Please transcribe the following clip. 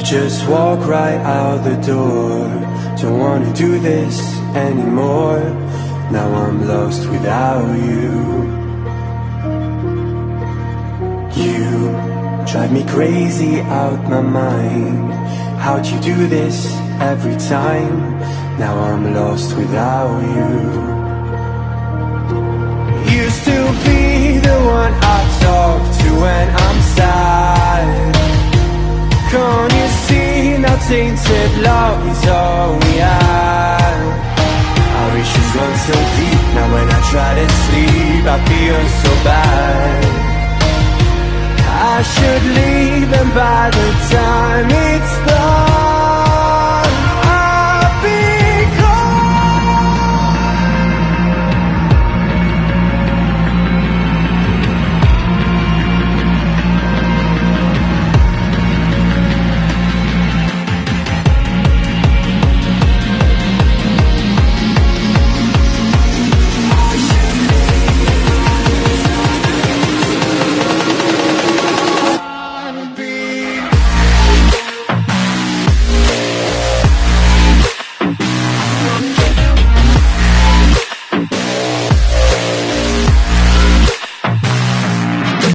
just walk right out the door. Don't wanna do this anymore. Now I'm lost without you. You drive me crazy out my mind. How'd you do this every time? Now I'm lost without you. Used to be the one I talk to when I'm sad. Can't you see now tainted love is all we have? Our issues run so deep, now when I try to sleep I feel so bad. I should leave, and by the time it's the